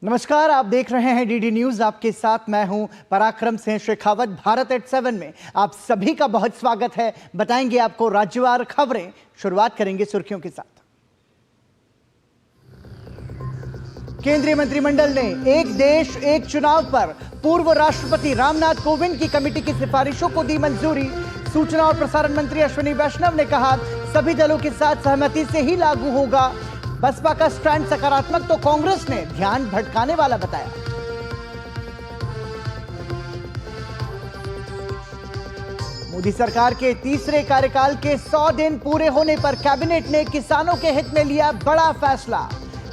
नमस्कार, आप देख रहे हैं डीडी न्यूज। आपके साथ मैं हूं पराक्रम सिंह शेखावत। भारत एट 7 में आप सभी का बहुत स्वागत है। बताएंगे आपको राज्यवार खबरें। शुरुआत करेंगे सुर्खियों के साथ। केंद्रीय मंत्रिमंडल ने एक देश एक चुनाव पर पूर्व राष्ट्रपति रामनाथ कोविंद की कमेटी की सिफारिशों को दी मंजूरी। सूचना और प्रसारण मंत्री अश्विनी वैष्णव ने कहा, सभी दलों के साथ सहमति से ही लागू होगा। बसपा का स्टैंड सकारात्मक तो कांग्रेस ने ध्यान भटकाने वाला बताया। मोदी सरकार के तीसरे कार्यकाल के 100 दिन पूरे होने पर कैबिनेट ने किसानों के हित में लिया बड़ा फैसला।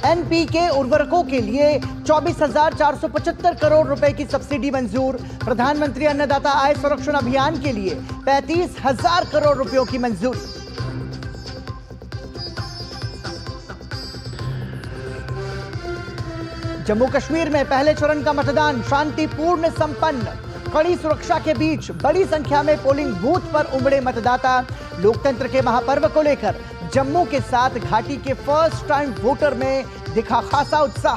एनपीके उर्वरकों के लिए 24,475 करोड़ रुपए की सब्सिडी मंजूर। प्रधानमंत्री अन्नदाता आय संरक्षण अभियान के लिए 35,000 करोड़ रुपयों की मंजूरी। जम्मू कश्मीर में पहले चरण का मतदान शांतिपूर्ण संपन्न। कड़ी सुरक्षा के बीच बड़ी संख्या में पोलिंग बूथ पर उमड़े मतदाता। लोकतंत्र के महापर्व को लेकर जम्मू के साथ घाटी के फर्स्ट टाइम वोटर में दिखा खासा उत्साह।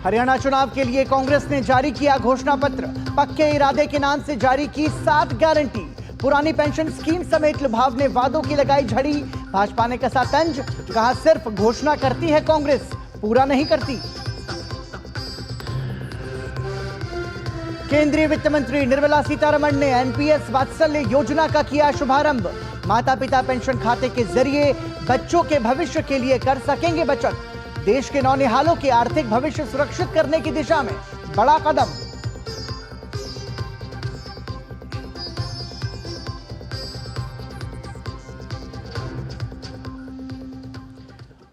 हरियाणा चुनाव के लिए कांग्रेस ने जारी किया घोषणा पत्र। पक्के इरादे के नाम से जारी की 7 गारंटी। पुरानी पेंशन स्कीम समेत लुभावने वादों की लगाई झड़ी। भाजपा ने कसा तंज, कहा सिर्फ घोषणा करती है कांग्रेस, पूरा नहीं करती। केंद्रीय वित्त मंत्री निर्मला सीतारमण ने एनपीएस वात्सल्य योजना का किया शुभारंभ। माता पिता पेंशन खाते के जरिए बच्चों के भविष्य के लिए कर सकेंगे बचत। देश के नौनिहालों के आर्थिक भविष्य सुरक्षित करने की दिशा में बड़ा कदम।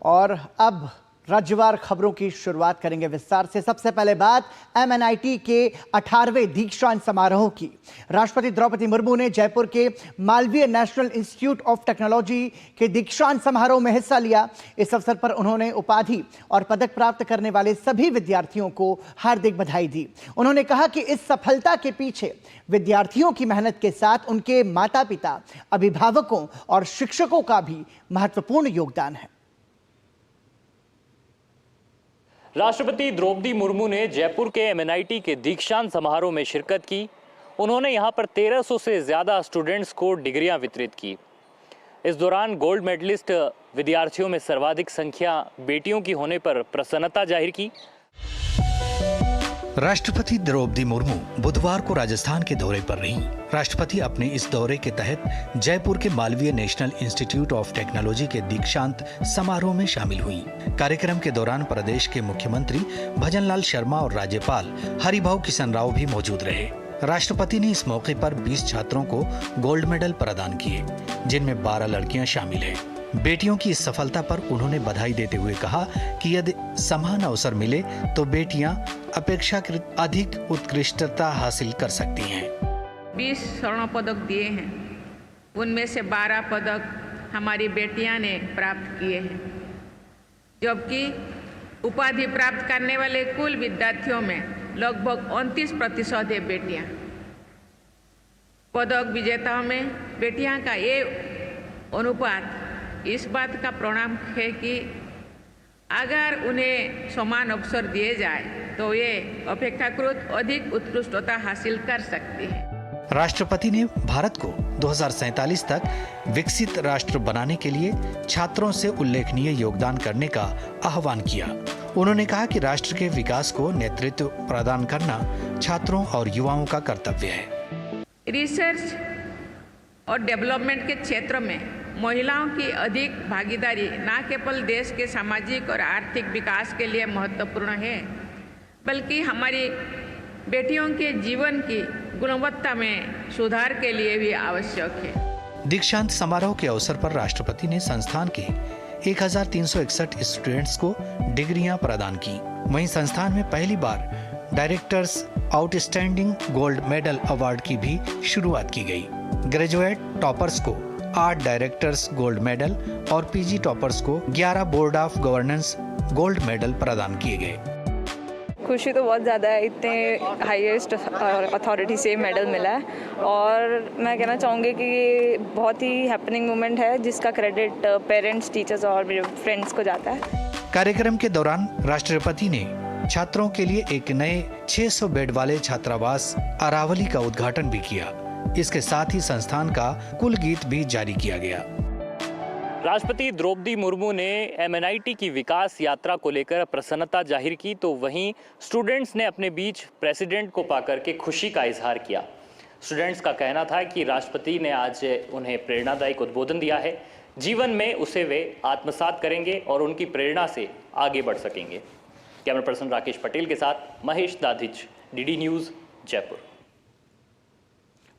और अब राज्यवार खबरों की शुरुआत करेंगे विस्तार से। सबसे पहले बात एमएनआईटी के 18वें दीक्षांत समारोह की। राष्ट्रपति द्रौपदी मुर्मू ने जयपुर के Malviya national institute of technology के दीक्षांत समारोह में हिस्सा लिया। इस अवसर पर उन्होंने उपाधि और पदक प्राप्त करने वाले सभी विद्यार्थियों को हार्दिक बधाई दी। उन्होंने कहा कि इस सफलता के पीछे विद्यार्थियों की मेहनत के साथ उनके माता पिता, अभिभावकों और शिक्षकों का भी महत्वपूर्ण योगदान है। राष्ट्रपति द्रौपदी मुर्मू ने जयपुर के एमएनआईटी के दीक्षांत समारोह में शिरकत की। उन्होंने यहां पर 1300 से ज़्यादा स्टूडेंट्स को डिग्रियां वितरित की। इस दौरान गोल्ड मेडलिस्ट विद्यार्थियों में सर्वाधिक संख्या बेटियों की होने पर प्रसन्नता जाहिर की। राष्ट्रपति द्रौपदी मुर्मू बुधवार को राजस्थान के दौरे पर रहीं। राष्ट्रपति अपने इस दौरे के तहत जयपुर के Malviya national institute of technology के दीक्षांत समारोह में शामिल हुई। कार्यक्रम के दौरान प्रदेश के मुख्यमंत्री भजनलाल शर्मा और राज्यपाल हरिभाऊ किशन राव भी मौजूद रहे। राष्ट्रपति ने इस मौके पर 20 छात्रों को गोल्ड मेडल प्रदान किए, जिनमें 12 लड़कियां शामिल हैं। बेटियों की इस सफलता पर उन्होंने बधाई देते हुए कहा कि यदि समान अवसर मिले तो बेटियां अपेक्षाकृत अधिक उत्कृष्टता हासिल कर सकती हैं। 20 स्वर्ण पदक दिए हैं, उनमें से 12 पदक हमारी बेटियां ने प्राप्त किए हैं, जबकि उपाधि प्राप्त करने वाले कुल विद्यार्थियों में लगभग 29% है बेटियां। पदक विजेताओं में बेटियां का ये अनुपात इस बात का प्रमाण है कि अगर उन्हें समान अवसर दिए जाए तो ये अपेक्षाकृत अधिक उत्कृष्टता हासिल कर सकती है। राष्ट्रपति ने भारत को 2047 तक विकसित राष्ट्र बनाने के लिए छात्रों से उल्लेखनीय योगदान करने का आह्वान किया। उन्होंने कहा कि राष्ट्र के विकास को नेतृत्व प्रदान करना छात्रों और युवाओं का कर्तव्य है। रिसर्च और डेवलपमेंट के क्षेत्र में महिलाओं की अधिक भागीदारी न केवल देश के सामाजिक और आर्थिक विकास के लिए महत्वपूर्ण है, बल्कि हमारी बेटियों के जीवन की गुणवत्ता में सुधार के लिए भी आवश्यक है। दीक्षांत समारोह के अवसर पर राष्ट्रपति ने संस्थान के 1361 स्टूडेंट्स को डिग्रियां प्रदान की। वहीं संस्थान में पहली बार directors outstanding gold medal award की भी शुरुआत की गई। ग्रेजुएट टॉपर्स को 8 डायरेक्टर्स गोल्ड मेडल और पीजी टॉपर्स को 11 board of governance gold medal प्रदान किए गए। खुशी तो बहुत ज़्यादा है, इतने हाईएस्ट अथॉरिटी से मेडल मिला है और मैं कहना चाहूँगी कि ये बहुत ही हैपनिंग मोमेंट है जिसका क्रेडिट पेरेंट्स, टीचर्स और मेरे फ्रेंड्स को जाता है। कार्यक्रम के दौरान राष्ट्रपति ने छात्रों के लिए एक नए 600 बेड वाले छात्रावास अरावली का उद्घाटन भी किया। इसके साथ ही संस्थान का कुल गीत भी जारी किया गया। राष्ट्रपति द्रौपदी मुर्मू ने MNIT की विकास यात्रा को लेकर प्रसन्नता जाहिर की, तो वहीं स्टूडेंट्स ने अपने बीच प्रेसिडेंट को पाकर के खुशी का इजहार किया। स्टूडेंट्स का कहना था कि राष्ट्रपति ने आज उन्हें प्रेरणादायक उद्बोधन दिया है, जीवन में उसे वे आत्मसात करेंगे और उनकी प्रेरणा से आगे बढ़ सकेंगे। कैमरा पर्सन राकेश पटेल के साथ महेश दाधिच, DD न्यूज़, जयपुर।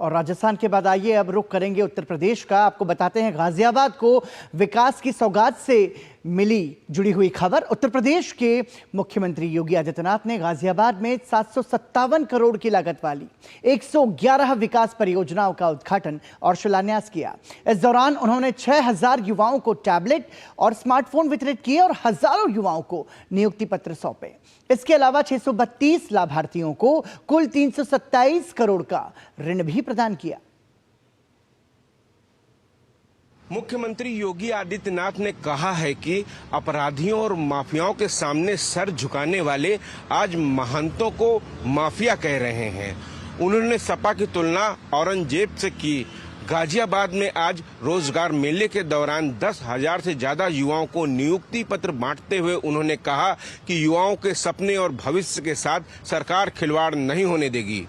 और राजस्थान के बाद आइए अब रुख करेंगे उत्तर प्रदेश का। आपको बताते हैं गाजियाबाद को विकास की सौगात से मिली जुड़ी हुई खबर। उत्तर प्रदेश के मुख्यमंत्री योगी आदित्यनाथ ने गाजियाबाद में 757 करोड़ की लागत वाली 111 विकास परियोजनाओं का उद्घाटन और शिलान्यास किया। इस दौरान उन्होंने 6000 युवाओं को टैबलेट और स्मार्टफोन वितरित किए और हजारों युवाओं को नियुक्ति पत्र सौंपे। इसके अलावा 632 लाभार्थियों को कुल 327 करोड़ का ऋण भी प्रदान किया। मुख्यमंत्री योगी आदित्यनाथ ने कहा है कि अपराधियों और माफियाओं के सामने सर झुकाने वाले आज महंतों को माफिया कह रहे हैं। उन्होंने सपा की तुलना औरंगजेब से की। गाजियाबाद में आज रोजगार मेले के दौरान 10,000 से ज्यादा युवाओं को नियुक्ति पत्र बांटते हुए उन्होंने कहा कि युवाओं के सपने और भविष्य के साथ सरकार खिलवाड़ नहीं होने देगी।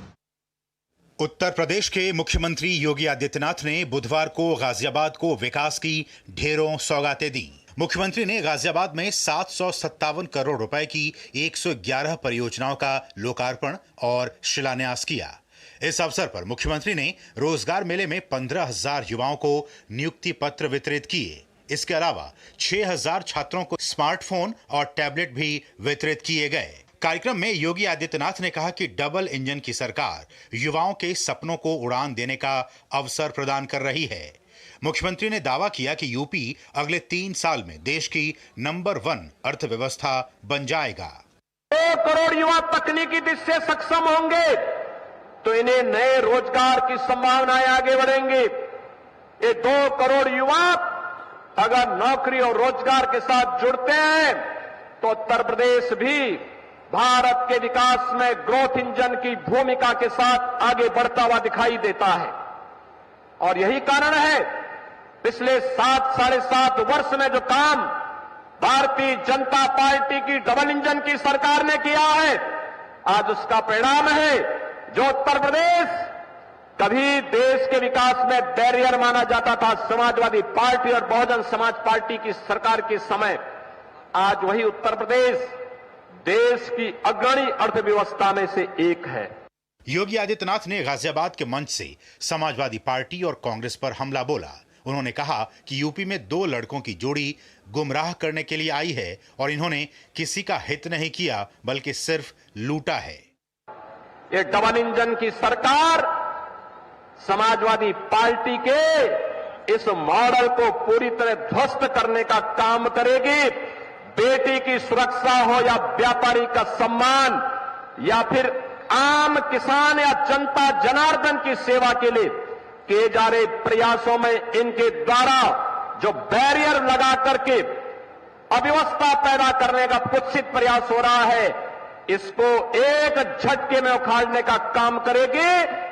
उत्तर प्रदेश के मुख्यमंत्री योगी आदित्यनाथ ने बुधवार को गाजियाबाद को विकास की ढेरों सौगातें दी। मुख्यमंत्री ने गाजियाबाद में 757 करोड़ रुपए की 111 परियोजनाओं का लोकार्पण और शिलान्यास किया। इस अवसर पर मुख्यमंत्री ने रोजगार मेले में 15,000 युवाओं को नियुक्ति पत्र वितरित किए। इसके अलावा 6,000 छात्रों को स्मार्टफोन और टैबलेट भी वितरित किए गए। कार्यक्रम में योगी आदित्यनाथ ने कहा कि डबल इंजन की सरकार युवाओं के सपनों को उड़ान देने का अवसर प्रदान कर रही है। मुख्यमंत्री ने दावा किया कि यूपी अगले 3 साल में देश की नंबर 1 अर्थव्यवस्था बन जाएगा। 2 करोड़ युवा तकनीकी दृष्टि से सक्षम होंगे तो इन्हें नए रोजगार की संभावनाएं आगे बढ़ेंगी। ये 2 करोड़ युवा अगर नौकरी और रोजगार के साथ जुड़ते हैं तो उत्तर प्रदेश भी भारत के विकास में ग्रोथ इंजन की भूमिका के साथ आगे बढ़ता हुआ दिखाई देता है। और यही कारण है पिछले 7-7.5 वर्ष में जो काम भारतीय जनता पार्टी की डबल इंजन की सरकार ने किया है, आज उसका परिणाम है जो उत्तर प्रदेश कभी देश के विकास में बैरियर माना जाता था समाजवादी पार्टी और बहुजन समाज पार्टी की सरकार के समय, आज वही उत्तर प्रदेश देश की अग्रणी अर्थव्यवस्था में से एक है। योगी आदित्यनाथ ने गाजियाबाद के मंच से समाजवादी पार्टी और कांग्रेस पर हमला बोला। उन्होंने कहा कि यूपी में 2 लड़कों की जोड़ी गुमराह करने के लिए आई है और इन्होंने किसी का हित नहीं किया बल्कि सिर्फ लूटा है। ये डबल इंजन की सरकार समाजवादी पार्टी के इस मॉडल को पूरी तरह ध्वस्त करने का काम करेगी। बेटी की सुरक्षा हो या व्यापारी का सम्मान या फिर आम किसान या जनता जनार्दन की सेवा के लिए किए जा रहे प्रयासों में इनके द्वारा जो बैरियर लगा करके अव्यवस्था पैदा करने का कुत्सित प्रयास हो रहा है, इसको एक झटके में उखाड़ने का काम करेगी।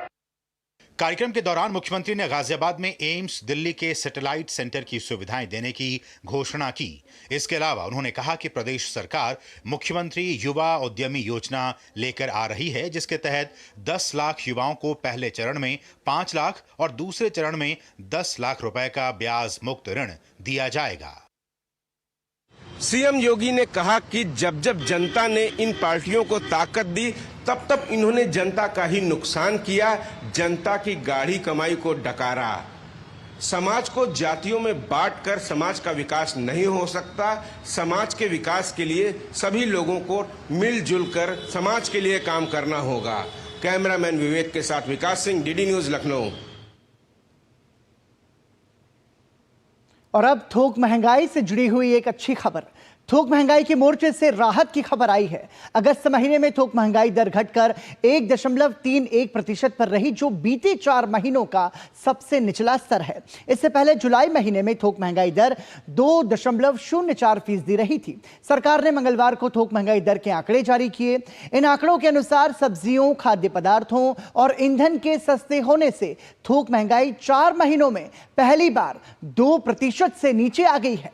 कार्यक्रम के दौरान मुख्यमंत्री ने गाजियाबाद में एम्स दिल्ली के सैटेलाइट सेंटर की सुविधाएं देने की घोषणा की। इसके अलावा उन्होंने कहा कि प्रदेश सरकार मुख्यमंत्री युवा उद्यमी योजना लेकर आ रही है, जिसके तहत 10 लाख युवाओं को पहले चरण में 5 लाख और दूसरे चरण में 10 लाख रुपए का ब्याज मुक्त ऋण दिया जाएगा। सीएम योगी ने कहा कि जब जब जनता ने इन पार्टियों को ताकत दी तब तब इन्होंने जनता का ही नुकसान किया, जनता की गाढ़ी कमाई को डकारा। समाज को जातियों में बांटकर समाज का विकास नहीं हो सकता। समाज के विकास के लिए सभी लोगों को मिलजुल कर समाज के लिए काम करना होगा। कैमरामैन विवेक के साथ विकास सिंह, DD न्यूज, लखनऊ। और अब थोक महंगाई से जुड़ी हुई एक अच्छी खबर। थोक महंगाई के मोर्चे से राहत की खबर आई है। अगस्त महीने में थोक महंगाई दर घटकर 1.31% पर रही, जो बीते 4 महीनों का सबसे निचला स्तर है। इससे पहले जुलाई महीने में थोक महंगाई दर 2.04% रही थी। सरकार ने मंगलवार को थोक महंगाई दर के आंकड़े जारी किए। इन आंकड़ों के अनुसार सब्जियों, खाद्य पदार्थों और ईंधन के सस्ते होने से थोक महंगाई 4 महीनों में पहली बार 2% से नीचे आ गई है।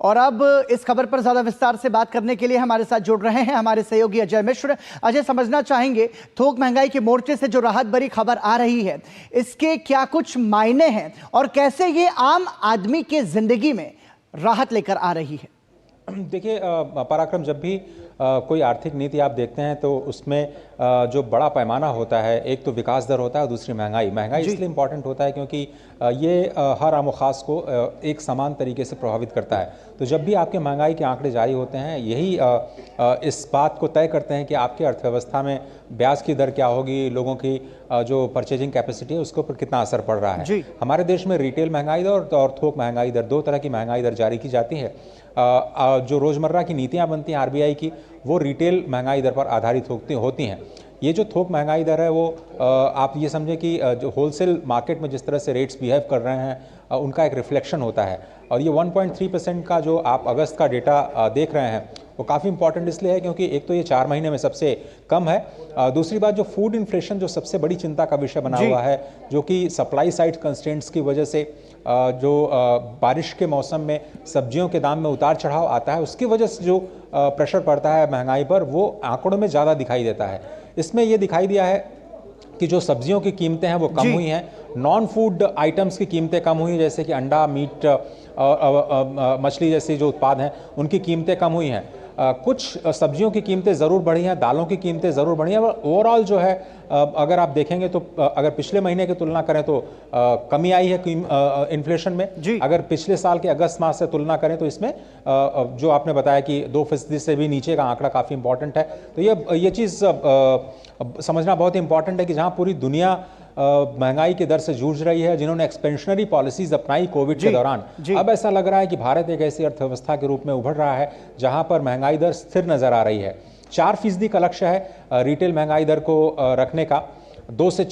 और अब इस खबर पर ज्यादा विस्तार से बात करने के लिए हमारे साथ जुड़ रहे हैं हमारे सहयोगी अजय मिश्र। अजय, समझना चाहेंगे थोक महंगाई के मोर्चे से जो राहत भरी खबर आ रही है, इसके क्या कुछ मायने हैं और कैसे ये आम आदमी के जिंदगी में राहत लेकर आ रही है? देखिए पराक्रम, जब भी कोई आर्थिक नीति आप देखते हैं तो उसमें जो बड़ा पैमाना होता है, एक तो विकास दर होता है और दूसरी महंगाई इसलिए इम्पॉर्टेंट होता है क्योंकि ये हर आम खास को एक समान तरीके से प्रभावित करता है। तो जब भी आपके महंगाई के आंकड़े जारी होते हैं, यही इस बात को तय करते हैं कि आपकी अर्थव्यवस्था में ब्याज की दर क्या होगी, लोगों की जो परचेजिंग कैपेसिटी है उसके ऊपर कितना असर पड़ रहा है। हमारे देश में रिटेल महंगाई दर और थोक महंगाई दर, 2 तरह की महंगाई दर जारी की जाती है। जो रोज़मर्रा की नीतियां बनती हैं आरबीआई की, वो रिटेल महंगाई दर पर आधारित होती हैं। ये जो थोक महंगाई दर है वो आप ये समझें कि जो होलसेल मार्केट में जिस तरह से रेट्स बिहेव कर रहे हैं उनका एक रिफ्लेक्शन होता है। और ये 1.3% का जो आप अगस्त का डेटा देख रहे हैं वो काफ़ी इंपॉर्टेंट इसलिए है क्योंकि एक तो ये 4 महीने में सबसे कम है। दूसरी बात, जो फूड इन्फ्लेशन जो सबसे बड़ी चिंता का विषय बना हुआ है, जो कि सप्लाई साइड कंस्ट्रेंट्स की वजह से जो बारिश के मौसम में सब्जियों के दाम में उतार चढ़ाव आता है, उसकी वजह से जो प्रेशर पड़ता है महंगाई पर, वो आंकड़ों में ज़्यादा दिखाई देता है। इसमें ये दिखाई दिया है कि जो सब्जियों की कीमतें हैं वो कम हुई हैं, नॉन फूड आइटम्स की कीमतें कम हुई, जैसे कि अंडा, मीट, मछली जैसे जो उत्पाद हैं उनकी कीमतें कम हुई हैं। कुछ सब्जियों की कीमतें ज़रूर बढ़ी हैं, दालों की कीमतें ज़रूर बढ़ी हैं, पर ओवरऑल जो है अगर आप देखेंगे तो अगर पिछले महीने की तुलना करें तो कमी आई है इन्फ्लेशन में। अगर पिछले साल के अगस्त माह से तुलना करें तो इसमें जो आपने बताया कि 2% से भी नीचे का आंकड़ा काफ़ी इंपॉर्टेंट है। तो ये चीज़ समझना बहुत ही इंपॉर्टेंट है कि जहाँ पूरी दुनिया महंगाई की दर से जूझ रही है, जिन्होंने एक्सपेंशनरी पॉलिसीज अपनाई कोविड के दौरान, अब ऐसा लग रहा है कि भारत एक ऐसी अर्थव्यवस्था के रूप में उभर रहा है जहां पर महंगाई दर स्थिर नजर आ रही है। 4% का लक्ष्य है रिटेल महंगाई दर को रखने का 2 से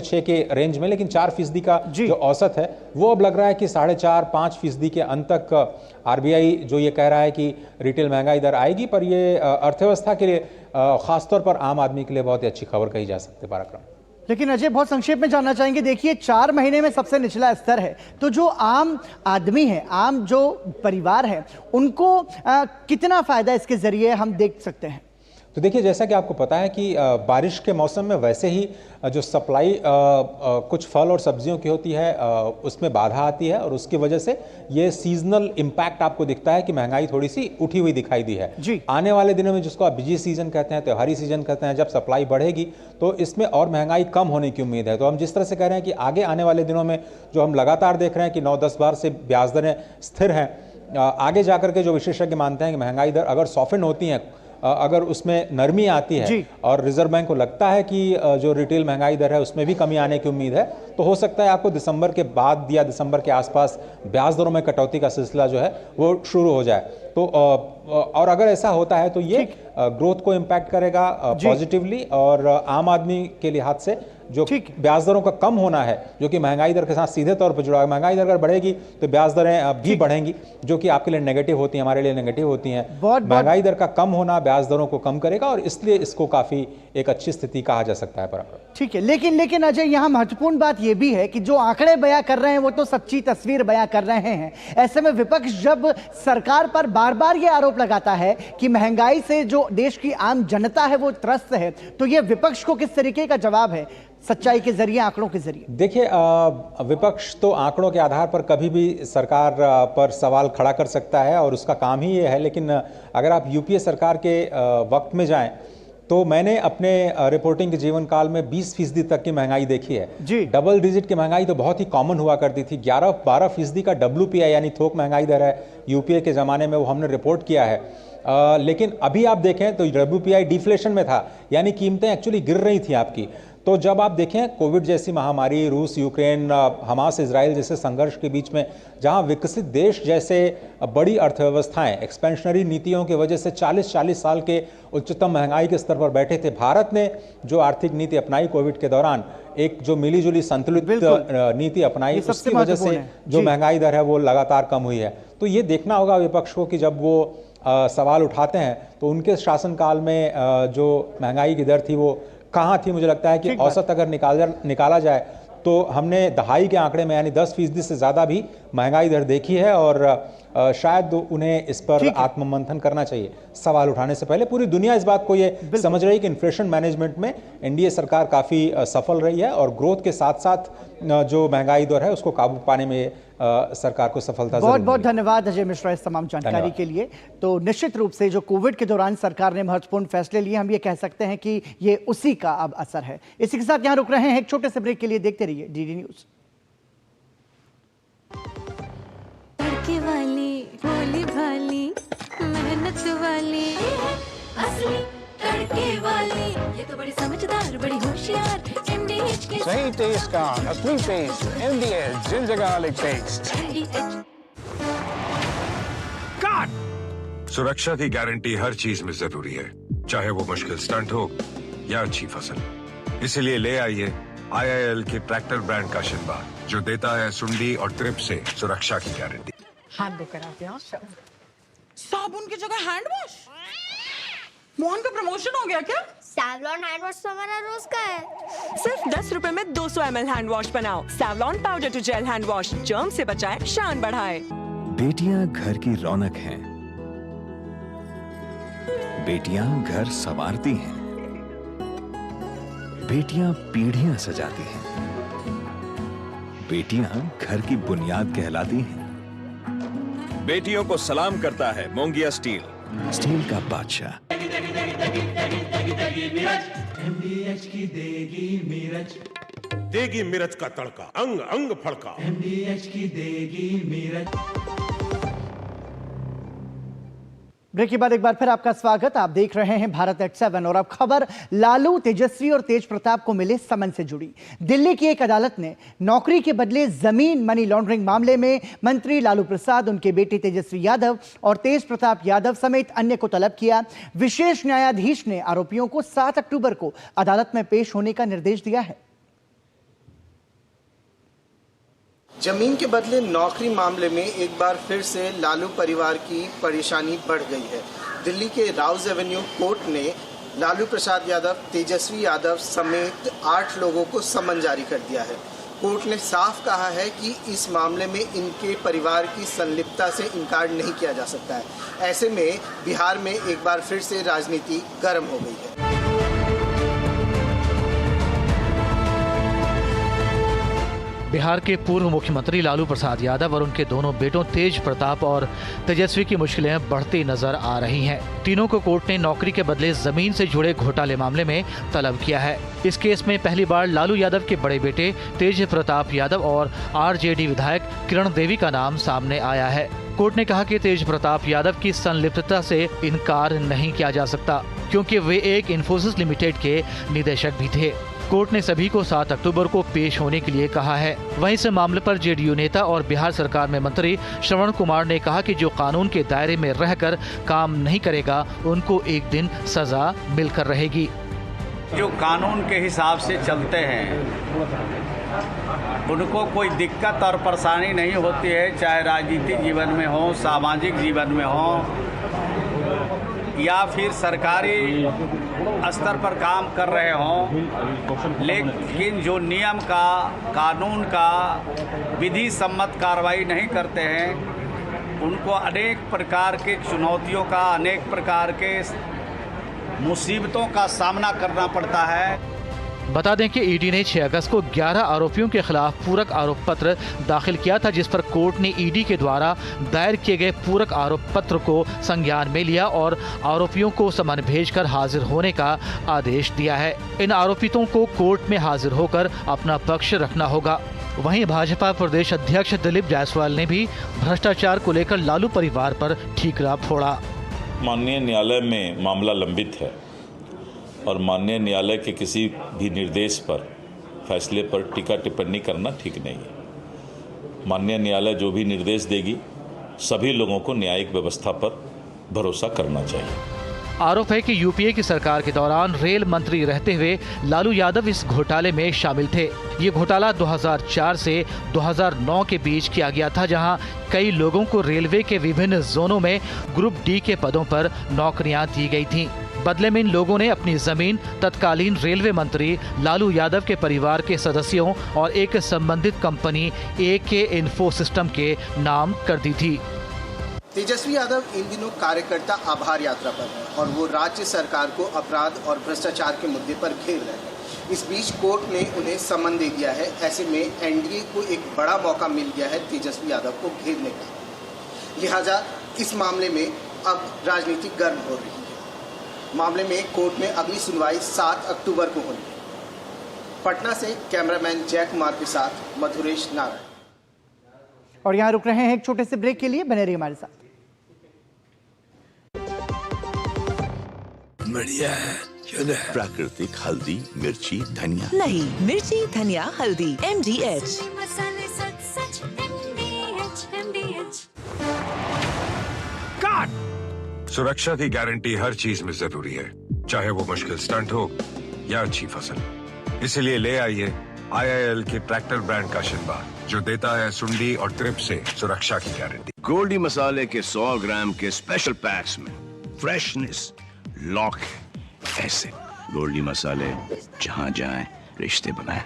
6 के रेंज में, लेकिन 4% का जो औसत है वो अब लग रहा है कि 4.5-5% के अंत तक आरबीआई जो ये कह रहा है कि रिटेल महंगाई दर आएगी। पर ये अर्थव्यवस्था के लिए, खासतौर पर आम आदमी के लिए बहुत ही अच्छी खबर कही जा सकती है। पराक्रम, लेकिन अजय, बहुत संक्षेप में जानना चाहेंगे, देखिए 4 महीने में सबसे निचला स्तर है, तो जो आम आदमी है, आम जो परिवार है, उनको कितना फायदा इसके जरिए हम देख सकते हैं? तो देखिए, जैसा कि आपको पता है कि बारिश के मौसम में वैसे ही जो सप्लाई कुछ फल और सब्जियों की होती है उसमें बाधा आती है और उसकी वजह से ये सीजनल इम्पैक्ट आपको दिखता है कि महंगाई थोड़ी सी उठी हुई दिखाई दी है। आने वाले दिनों में, जिसको आप बिजी सीजन कहते हैं, त्योहारी सीजन कहते हैं, जब सप्लाई बढ़ेगी तो इसमें और महंगाई कम होने की उम्मीद है। तो हम जिस तरह से कह रहे हैं कि आगे आने वाले दिनों में जो हम लगातार देख रहे हैं कि 9-10 बार से ब्याज दरें स्थिर हैं, आगे जाकर के जो विशेषज्ञ मानते हैं कि महंगाई दर अगर सॉफ्टन होती हैं, अगर उसमें नरमी आती है और रिजर्व बैंक को लगता है कि जो रिटेल महंगाई दर है उसमें भी कमी आने की उम्मीद है, तो हो सकता है आपको दिसंबर के बाद या दिसंबर के आसपास ब्याज दरों में कटौती का सिलसिला जो है वो शुरू हो जाए। तो और अगर ऐसा होता है तो ये ग्रोथ को इम्पैक्ट करेगा पॉजिटिवली, और आम आदमी के लिहाज से जो ब्याज दरों का कम होना है, जो कि महंगाई दर के साथ सीधे तौर पर जुड़ा है, महंगाई दर अगर बढ़ेगी तो ब्याज दरें भी बढ़ेंगी, जो कि आपके लिए नेगेटिव होती हैं, हमारे लिए नेगेटिव होती हैं। महंगाई दर का कम होना ब्याज दरों को कम करेगा और इसलिए इसको काफी एक अच्छी स्थिति कहा जा सकता है। ठीक है, लेकिन अजय, यहाँ महत्वपूर्ण बात यह भी है कि जो आंकड़े बयां कर रहे हैं वो तो सच्ची तस्वीर बयां कर रहे हैं। ऐसे में विपक्ष जब सरकार पर बार बार ये आरोप लगाता है कि महंगाई से जो देश की आम जनता है वो त्रस्त है, तो ये विपक्ष को किस तरीके का जवाब है, सच्चाई के जरिए, आंकड़ों के जरिए? देखिए, विपक्ष तो आंकड़ों के आधार पर कभी भी सरकार पर सवाल खड़ा कर सकता है और उसका काम ही ये है। लेकिन अगर आप यूपीए सरकार के वक्त में जाएं तो मैंने अपने रिपोर्टिंग के जीवन काल में 20% तक की महंगाई देखी है। डबल डिजिट की महंगाई तो बहुत ही कॉमन हुआ करती थी। 11-12% का WPI यानी थोक महंगाई दर है यूपीए के ज़माने में, वो हमने रिपोर्ट किया है। लेकिन अभी आप देखें तो WPI डिफ्लेशन में था, यानी कीमतें एक्चुअली गिर रही थी आपकी। तो जब आप देखें कोविड जैसी महामारी, रूस यूक्रेन, हमास इजराइल जैसे संघर्ष के बीच में, जहां विकसित देश जैसे बड़ी अर्थव्यवस्थाएं एक्सपेंशनरी नीतियों की वजह से 40-40 साल के उच्चतम महंगाई के स्तर पर बैठे थे, भारत ने जो आर्थिक नीति अपनाई कोविड के दौरान, एक जो मिलीजुली संतुलित नीति अपनाई, उसकी वजह से जो महंगाई दर है वो लगातार कम हुई है। तो ये देखना होगा विपक्ष को कि जब वो सवाल उठाते हैं तो उनके शासनकाल में जो महंगाई की दर थी वो कहाँ थी। मुझे लगता है कि औसत अगर निकाला जाए तो हमने दहाई के आंकड़े में यानी 10% से ज़्यादा भी महंगाई दर देखी है, और शायद उन्हें इस पर आत्ममंथन करना चाहिए सवाल उठाने से पहले। पूरी दुनिया इस बात को ये समझ रही है कि इन्फ्लेशन मैनेजमेंट में एनडीए सरकार काफ़ी सफल रही है, और ग्रोथ के साथ साथ जो महंगाई दर है उसको काबू पाने में सरकार को सफलता बहुत बहुत धन्यवाद अजय मिश्रा इस तमाम जानकारी के लिए। तो निश्चित रूप से जो कोविड के दौरान सरकार ने महत्वपूर्ण फैसले लिए, हम ये कह सकते हैं कि ये उसी का अब असर है। इसी के साथ यहाँ रुक रहे हैं एक छोटे से ब्रेक के लिए। देखते रहिए डीडी न्यूज। तड़के वाली, भोली भाली, मेहनत वाली, असली तड़के वाली, ये तो बड़ी समझदार, बड़ी होशियार, MDH की सही टेस्ट का असली test, MDH ginger garlic paste. सुरक्षा की गारंटी हर चीज में जरूरी है, चाहे वो मुश्किल स्टंट हो या अच्छी फसल। इसीलिए ले आइए IIL के ट्रैक्टर ब्रांड का शिनबा, जो देता है सुंडी और ट्रिप से सुरक्षा की गारंटी। हाथ धोकर आते हैं साबुन की जगह हैंड वॉश। मोहन का प्रमोशन हो गया क्या? सैवलॉन हैंड वॉश तो हमारा रोज का है। सिर्फ 10 रुपए में 200 ml हैंड वॉश बनाओ। Savlon powder to gel hand wash, germ से बचाए, शान बढ़ाए। बेटियां घर की रौनक हैं, बेटियां घर संवारती हैं, बेटियां पीढ़ियां सजाती हैं, बेटियां घर की बुनियाद कहलाती हैं। बेटियों को सलाम करता है मोंगिया स्टील, स्टील का बादशाह। MDH की देगी मिर्च, देगी मिर्च का तड़का, अंग अंग फड़का। MDH की देगी मिर्च। ब्रेक के बाद एक बार फिर आपका स्वागत। आप देख रहे हैं भारत एट 7 और अब खबर लालू, तेजस्वी और तेज प्रताप को मिले समन से जुड़ी। दिल्ली की एक अदालत ने नौकरी के बदले जमीन मनी लॉन्ड्रिंग मामले में मंत्री लालू प्रसाद, उनके बेटे तेजस्वी यादव और तेज प्रताप यादव समेत अन्य को तलब किया। विशेष न्यायाधीश ने आरोपियों को 7 अक्टूबर को अदालत में पेश होने का निर्देश दिया है। जमीन के बदले नौकरी मामले में एक बार फिर से लालू परिवार की परेशानी बढ़ गई है। दिल्ली के राउज एवेन्यू कोर्ट ने लालू प्रसाद यादव, तेजस्वी यादव समेत 8 लोगों को समन जारी कर दिया है। कोर्ट ने साफ कहा है कि इस मामले में इनके परिवार की संलिप्तता से इनकार नहीं किया जा सकता है। ऐसे में बिहार में एक बार फिर से राजनीति गर्म हो गई है। बिहार के पूर्व मुख्यमंत्री लालू प्रसाद यादव और उनके दोनों बेटों तेज प्रताप और तेजस्वी की मुश्किलें बढ़ती नजर आ रही हैं। तीनों को कोर्ट ने नौकरी के बदले जमीन से जुड़े घोटाले मामले में तलब किया है। इस केस में पहली बार लालू यादव के बड़े बेटे तेज प्रताप यादव और RJD विधायक किरण देवी का नाम सामने आया है। कोर्ट ने कहा कि तेज प्रताप यादव की संलिप्तता से इनकार नहीं किया जा सकता, क्योंकि वे एक इन्फोसिस लिमिटेड के निदेशक भी थे। कोर्ट ने सभी को 7 अक्टूबर को पेश होने के लिए कहा है। वहीं इस मामले पर JDU नेता और बिहार सरकार में मंत्री श्रवण कुमार ने कहा कि जो कानून के दायरे में रहकर काम नहीं करेगा, उनको एक दिन सजा मिलकर रहेगी। जो कानून के हिसाब से चलते हैं उनको कोई दिक्कत और परेशानी नहीं होती है, चाहे राजनीतिक जीवन में हो, सामाजिक जीवन में हो या फिर सरकारी स्तर पर काम कर रहे हों। लेकिन जो नियम का, कानून का विधि सम्मत कार्रवाई नहीं करते हैं, उनको अनेक प्रकार के चुनौतियों का, अनेक प्रकार के मुसीबतों का सामना करना पड़ता है। बता दें कि ईडी ने 6 अगस्त को 11 आरोपियों के खिलाफ पूरक आरोप पत्र दाखिल किया था, जिस पर कोर्ट ने ईडी के द्वारा दायर किए गए पूरक आरोप पत्र को संज्ञान में लिया और आरोपियों को समन भेजकर हाजिर होने का आदेश दिया है। इन आरोपितों को कोर्ट में हाजिर होकर अपना पक्ष रखना होगा। वहीं भाजपा प्रदेश अध्यक्ष दिलीप जायसवाल ने भी भ्रष्टाचार को लेकर लालू परिवार पर ठीकरा फोड़ा। माननीय न्यायालय में मामला लंबित है और माननीय न्यायालय के किसी भी निर्देश पर, फैसले पर टीका टिप्पणी करना ठीक नहीं है। माननीय न्यायालय जो भी निर्देश देगी, सभी लोगों को न्यायिक व्यवस्था पर भरोसा करना चाहिए। आरोप है कि यूपीए की सरकार के दौरान रेल मंत्री रहते हुए लालू यादव इस घोटाले में शामिल थे। ये घोटाला 2004 से 2009 के बीच किया गया था, जहां कई लोगों को रेलवे के विभिन्न जोनों में ग्रुप डी के पदों पर नौकरियां दी गई थीं। बदले में इन लोगों ने अपनी जमीन तत्कालीन रेलवे मंत्री लालू यादव के परिवार के सदस्यों और एक संबंधित कंपनी AK इन्फो सिस्टम के नाम कर दी थी। तेजस्वी यादव इन दिनों कार्यकर्ता आभार यात्रा पर हैं और वो राज्य सरकार को अपराध और भ्रष्टाचार के मुद्दे पर घेर रहे हैं। इस बीच कोर्ट ने उन्हें सम्मन दे दिया है। ऐसे में एनडीए को एक बड़ा मौका मिल गया है तेजस्वी यादव को घेरने का। लिहाजा इस मामले में अब राजनीति गर्म हो रही है। मामले में कोर्ट में अगली सुनवाई 7 अक्टूबर को होनी है। पटना से कैमरामैन जय कुमार के साथ मधुरेश नारायण। और यहाँ रुक रहे हैं एक छोटे से ब्रेक के लिए, बने रहिए हमारे साथ। बढ़िया है, प्राकृतिक हल्दी, मिर्ची, धनिया। नहीं, मिर्ची, धनिया, हल्दी, MDH। मसाले सच सच MDH। काट! सुरक्षा की गारंटी हर चीज में जरूरी है, चाहे वो मुश्किल स्टंट हो या अच्छी फसल। इसलिए ले आइए IIL के ट्रैक्टर ब्रांड का शिनबा, जो देता है सुंडी और ट्रिप से सुरक्षा की गारंटी। गोल्डी मसाले के 100 ग्राम के स्पेशल पैक्स में फ्रेशनेस लॉक है। ऐसे गोल्डी मसाले जहां जाएं रिश्ते बनाएं।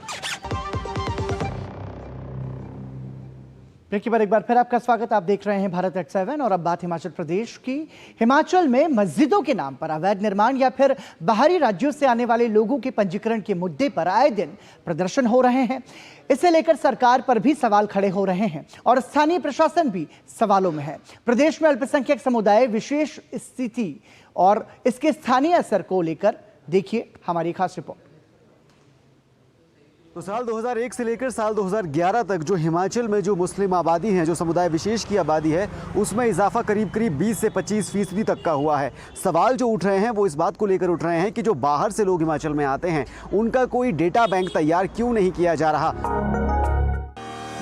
ब्रेक के बाद एक बार फिर आपका स्वागत। आप देख रहे हैं भारत एट 7 और अब बात हिमाचल प्रदेश की। हिमाचल में मस्जिदों के नाम पर अवैध निर्माण या फिर बाहरी राज्यों से आने वाले लोगों के पंजीकरण के मुद्दे पर आए दिन प्रदर्शन हो रहे हैं। इसे लेकर सरकार पर भी सवाल खड़े हो रहे हैं और स्थानीय प्रशासन भी सवालों में है। प्रदेश में अल्पसंख्यक समुदाय विशेष स्थिति और इसके स्थानीय असर को लेकर देखिए हमारी खास रिपोर्ट। तो साल 2001 से लेकर साल 2011 तक जो हिमाचल में जो मुस्लिम आबादी है, जो समुदाय विशेष की आबादी है, उसमें इजाफा करीब 20 से 25% तक का हुआ है। सवाल जो उठ रहे हैं वो इस बात को लेकर उठ रहे हैं कि जो बाहर से लोग हिमाचल में आते हैं उनका कोई डेटा बैंक तैयार क्यों नहीं किया जा रहा।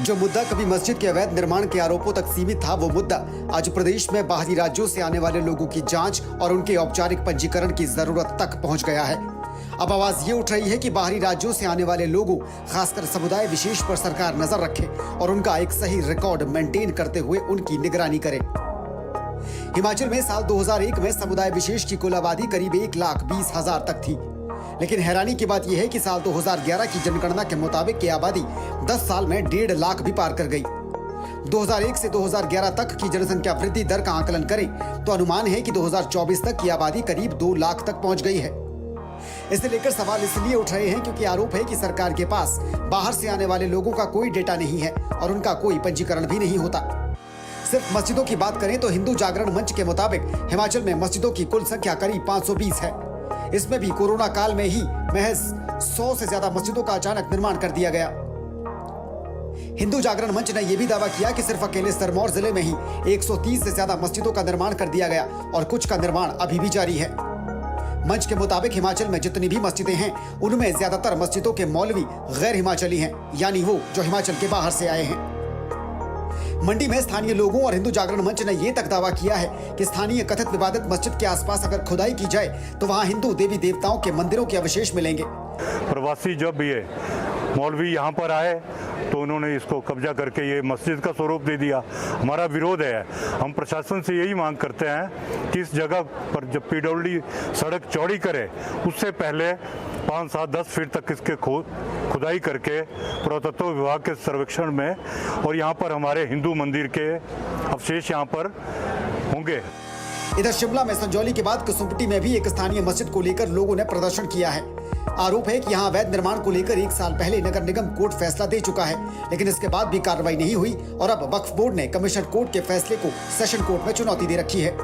जो मुद्दा कभी मस्जिद के अवैध निर्माण के आरोपों तक सीमित था, वो मुद्दा आज प्रदेश में बाहरी राज्यों से आने वाले लोगों की जांच और उनके औपचारिक पंजीकरण की जरूरत तक पहुंच गया है। अब आवाज ये उठ रही है कि बाहरी राज्यों से आने वाले लोगों, खासकर समुदाय विशेष पर सरकार नजर रखे और उनका एक सही रिकॉर्ड मेंटेन करते हुए उनकी निगरानी करे। हिमाचल में साल 2001 में समुदाय विशेष की कुल आबादी करीब 1,20,000 तक थी, लेकिन हैरानी की बात यह है कि साल 2011 की जनगणना के मुताबिक ये आबादी 10 साल में 1.5 लाख भी पार कर गई। 2001 से 2011 तक की जनसंख्या वृद्धि दर का आकलन करें तो अनुमान है कि 2024 तक की आबादी करीब 2 लाख तक पहुंच गई है। इसे लेकर सवाल इसलिए उठ रहे हैं क्योंकि आरोप है कि सरकार के पास बाहर से आने वाले लोगों का कोई डेटा नहीं है और उनका कोई पंजीकरण भी नहीं होता। सिर्फ मस्जिदों की बात करें तो हिंदू जागरण मंच के मुताबिक हिमाचल में मस्जिदों की कुल संख्या करीब 520 है। इसमें भी कोरोना काल में ही महज 100 से ज्यादा मस्जिदों का अचानक निर्माण कर दिया गया। हिंदू जागरण मंच ने यह भी दावा किया कि सिर्फ अकेले सिरमौर जिले में ही 130 से ज्यादा मस्जिदों का निर्माण कर दिया गया और कुछ का निर्माण अभी भी जारी है। मंच के मुताबिक हिमाचल में जितनी भी मस्जिदें हैं उनमें ज्यादातर मस्जिदों के मौलवी गैर हिमाचली हैं, यानी वो जो हिमाचल के बाहर से आए हैं। मंडी में स्थानीय लोगों और हिंदू जागरण मंच ने यह तक दावा किया है कि स्थानीय कथित विवादित मस्जिद के आसपास अगर खुदाई की जाए तो वहां हिंदू देवी देवताओं के मंदिरों के अवशेष मिलेंगे। प्रवासी जब ये मौलवी यहाँ पर आए तो उन्होंने इसको कब्जा करके ये मस्जिद का स्वरूप दे दिया। हमारा विरोध है, हम प्रशासन से यही मांग करते हैं कि इस जगह पर जब PWD सड़क चौड़ी करे उससे पहले 5, 7, 10 फीट तक इसके खुदाई करके पुरातत्व विभाग के सर्वेक्षण में और यहाँ पर हमारे हिंदू मंदिर के अवशेष यहाँ पर होंगे। इधर शिमला में संजौली के बाद कसुम्पटी में भी एक स्थानीय मस्जिद को लेकर लोगों ने प्रदर्शन किया है। आरोप है कि यहाँ अवैध निर्माण को लेकर 1 साल पहले नगर निगम कोर्ट फैसला दे चुका है, लेकिन इसके बाद भी कार्रवाई नहीं हुई और अब वक्फ बोर्ड ने कमिश्नर कोर्ट के फैसले को सेशन कोर्ट में चुनौती दे रखी है।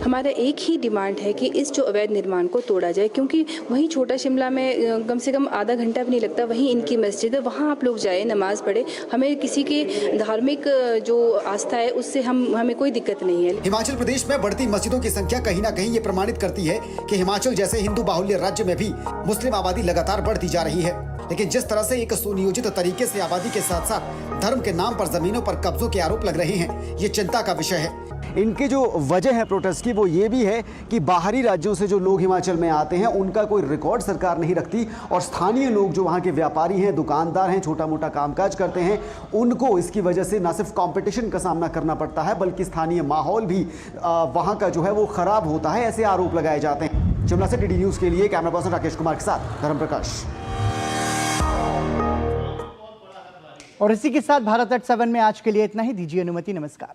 हमारा एक ही डिमांड है कि इस जो अवैध निर्माण को तोड़ा जाए, क्योंकि वहीं छोटा शिमला में कम से कम आधा घंटा भी नहीं लगता, वहीं इनकी मस्जिद है, वहाँ आप लोग जाए, नमाज पढ़े। हमें किसी की धार्मिक जो आस्था है उससे हमें कोई दिक्कत नहीं है। हिमाचल प्रदेश में बढ़ती मस्जिदों की संख्या कहीं ना कहीं ये प्रमाणित करती है कि हिमाचल जैसे हिंदू बाहुल्य राज्य में भी मुस्लिम आबादी लगातार बढ़ती जा रही है। लेकिन जिस तरह से एक सुनियोजित तरीके से आबादी के साथ साथ धर्म के नाम पर जमीनों पर कब्जों के आरोप लग रहे हैं, ये चिंता का विषय है। इनकी जो वजह है प्रोटेस्ट की वो ये भी है कि बाहरी राज्यों से जो लोग हिमाचल में आते हैं उनका कोई रिकॉर्ड सरकार नहीं रखती, और स्थानीय लोग जो वहाँ के व्यापारी हैं, दुकानदार हैं, छोटा मोटा कामकाज करते हैं, उनको इसकी वजह से न सिर्फ कंपटीशन का सामना करना पड़ता है बल्कि स्थानीय माहौल भी वहाँ का जो है वो खराब होता है, ऐसे आरोप लगाए जाते हैं। शिमला से डीडी न्यूज़ के लिए कैमरा पर्सन राकेश कुमार के साथ धर्म प्रकाश। और इसी के साथ भारत एट 7 में आज के लिए इतना ही। दीजिए अनुमति, नमस्कार।